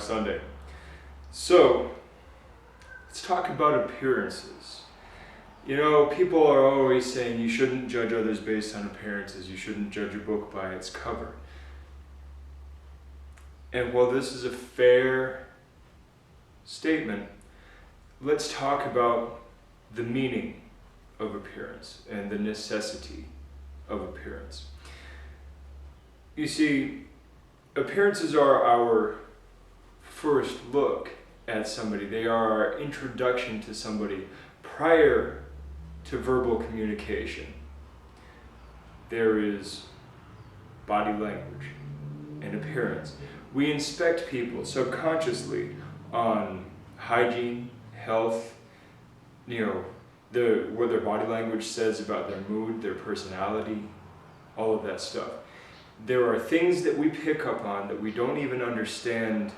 Sunday. So, let's talk about appearances. You know, people are always saying you shouldn't judge others based on appearances. You shouldn't judge a book by its cover. And while this is a fair statement, let's talk about the meaning of appearance and the necessity of appearance. You see, appearances are our first look at somebody. They are our introduction to somebody prior to verbal communication. There is body language and appearance. We inspect people subconsciously on hygiene, health, what their body language says about their mood, their personality, all of that stuff. There are things that we pick up on that we don't even understand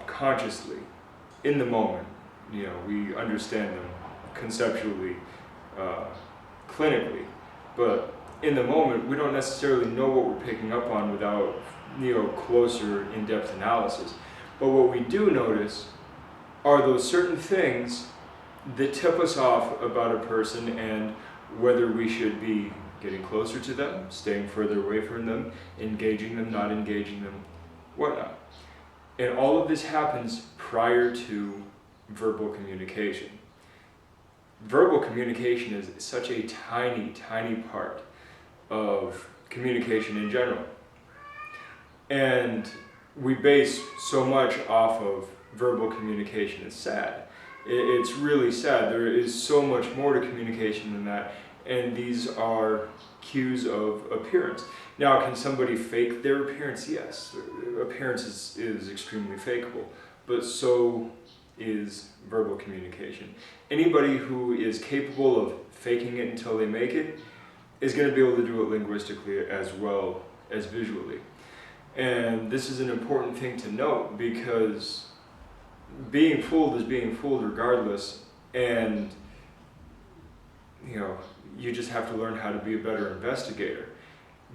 consciously in the moment. We understand them conceptually, clinically, but in the moment we don't necessarily know what we're picking up on without closer in-depth analysis. But what we do notice are those certain things that tip us off about a person and whether we should be getting closer to them, staying further away from them, engaging them, not engaging them, whatnot. And all of this happens prior to verbal communication. Verbal communication is such a tiny, tiny part of communication in general. And we base so much off of verbal communication. It's sad. It's really sad. There is so much more to communication than that. And these are cues of appearance. Now, can somebody fake their appearance? Yes. Appearance is extremely fakeable. But so is verbal communication. Anybody who is capable of faking it until they make it is going to be able to do it linguistically as well as visually. And this is an important thing to note because being fooled is being fooled regardless, and you just have to learn how to be a better investigator.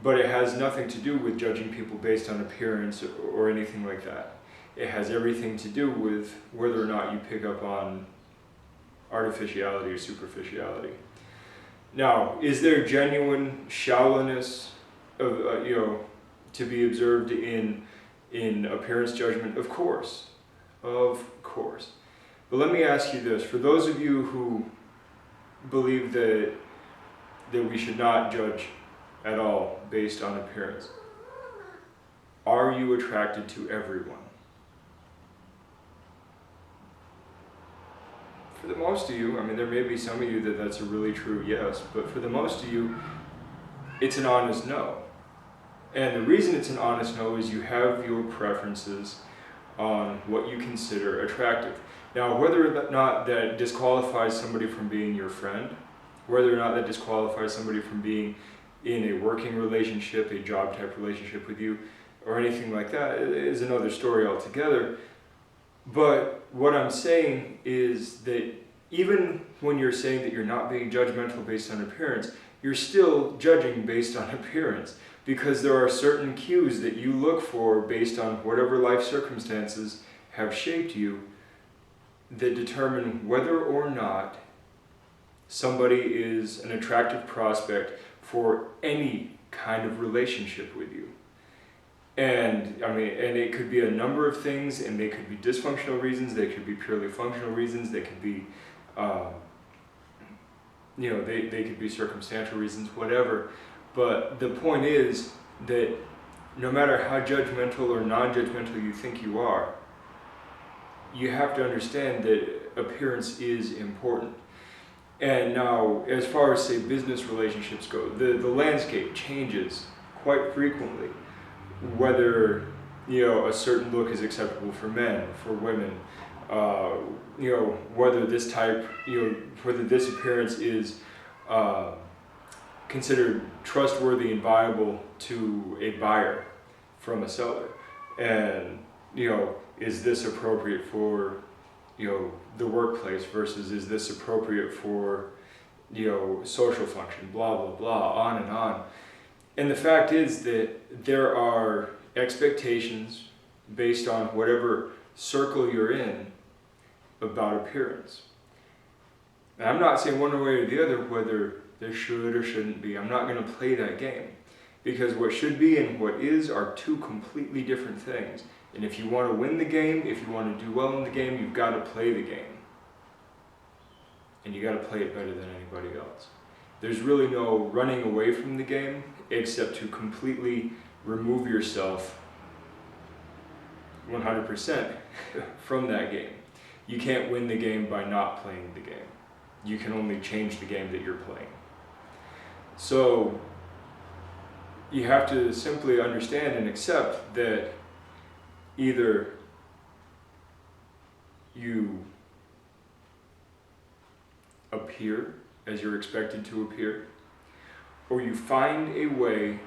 But it has nothing to do with judging people based on appearance or anything like that. It has everything to do with whether or not you pick up on artificiality or superficiality. Now, is there genuine shallowness of to be observed in appearance judgment? Of course. But let me ask you this: for those of you who believe that we should not judge at all based on appearance, are you attracted to everyone? For the most of you, there may be some of you that's a really true yes, but for the most of you, it's an honest no. And the reason it's an honest no is you have your preferences on what you consider attractive. Now, whether or not that disqualifies somebody from being your friend, whether or not that disqualifies somebody from being in a working relationship, a job type relationship with you, or anything like that, is another story altogether. But what I'm saying is that even when you're saying that you're not being judgmental based on appearance, you're still judging based on appearance, because there are certain cues that you look for based on whatever life circumstances have shaped you that determine whether or not somebody is an attractive prospect for any kind of relationship with you. And it could be a number of things, and they could be dysfunctional reasons, they could be purely functional reasons, they could be they could be circumstantial reasons, whatever. But the point is that no matter how judgmental or non-judgmental you think you are, you have to understand that appearance is important. And now, as far as, say, business relationships go, the landscape changes quite frequently. Whether a certain look is acceptable for men, for women, whether this type, whether this appearance is considered trustworthy and viable to a buyer from a seller, and is this appropriate for the workplace versus is this appropriate for social function, blah blah blah, on and on. And the fact is that there are expectations based on whatever circle you're in about appearance. And I'm not saying one way or the other whether there should or shouldn't be. I'm not going to play that game. Because what should be and what is are two completely different things. And if you want to win the game, if you want to do well in the game, you've got to play the game. And you got to play it better than anybody else. There's really no running away from the game except to completely remove yourself 100% from that game. You can't win the game by not playing the game. You can only change the game that you're playing. So you have to simply understand and accept that either you appear as you're expected to appear, or you find a way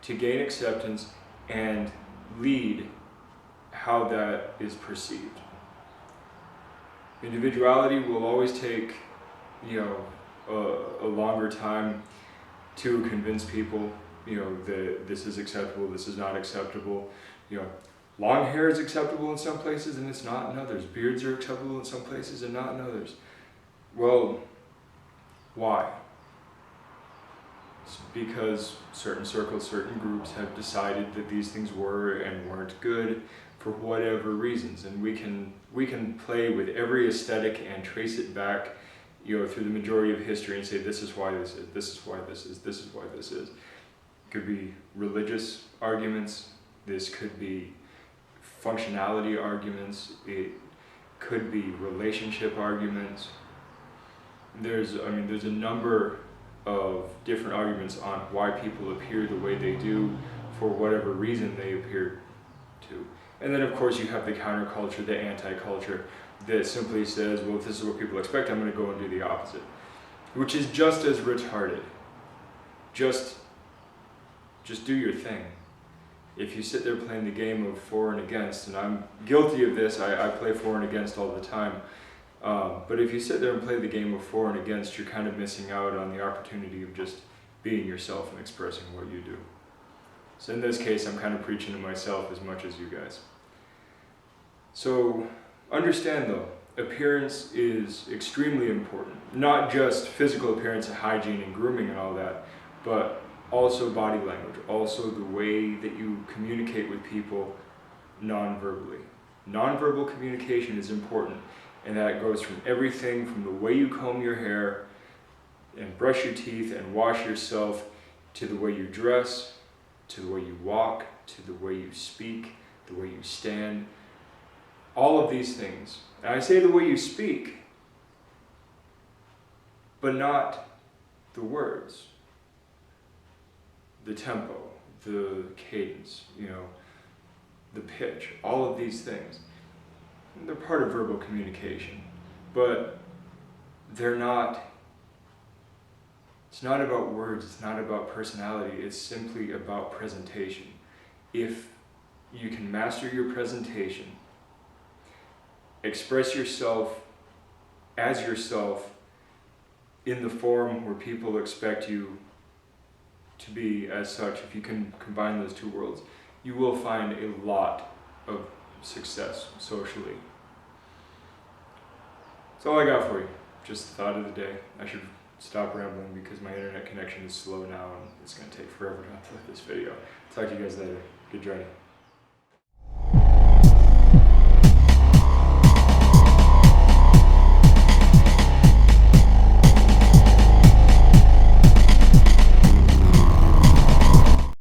to gain acceptance and lead how that is perceived. Individuality will always take, a longer time to convince people, that this is acceptable, this is not acceptable. Long hair is acceptable in some places and it's not in others. Beards are acceptable in some places and not in others. Well, why? It's because certain circles, certain groups have decided that these things were and weren't good for whatever reasons, and we can play with every aesthetic and trace it back, through the majority of history and say this is why this is, this is why this is, this is why this is. It could be religious arguments. This could be functionality arguments. It could be relationship arguments. There's a number of different arguments on why people appear the way they do for whatever reason they appear to. And then of course you have the counterculture, the anti-culture, that simply says, well, if this is what people expect, I'm going to go and do the opposite. Which is just as retarded. Just do your thing. If you sit there playing the game of for and against, and I'm guilty of this, I play for and against all the time, but if you sit there and play the game of for and against, you're kind of missing out on the opportunity of just being yourself and expressing what you do. So in this case, I'm kind of preaching to myself as much as you guys. So understand though, appearance is extremely important. Not just physical appearance and hygiene and grooming and all that, but also body language, also the way that you communicate with people non-verbally. Non-verbal communication is important, and that goes from everything from the way you comb your hair and brush your teeth and wash yourself, to the way you dress, to the way you walk, to the way you speak, the way you stand. All of these things. And I say the way you speak, but not the words. The tempo, the cadence, the pitch, all of these things. They're part of verbal communication, but they're not, it's not about words, it's not about personality, it's simply about presentation. If you can master your presentation, express yourself as yourself in the form where people expect you to be as such, if you can combine those two worlds, you will find a lot of success socially. That's all I got for you. Just the thought of the day. I should stop rambling because my internet connection is slow now and it's going to take forever to upload this video. Talk to you guys later. Good journey.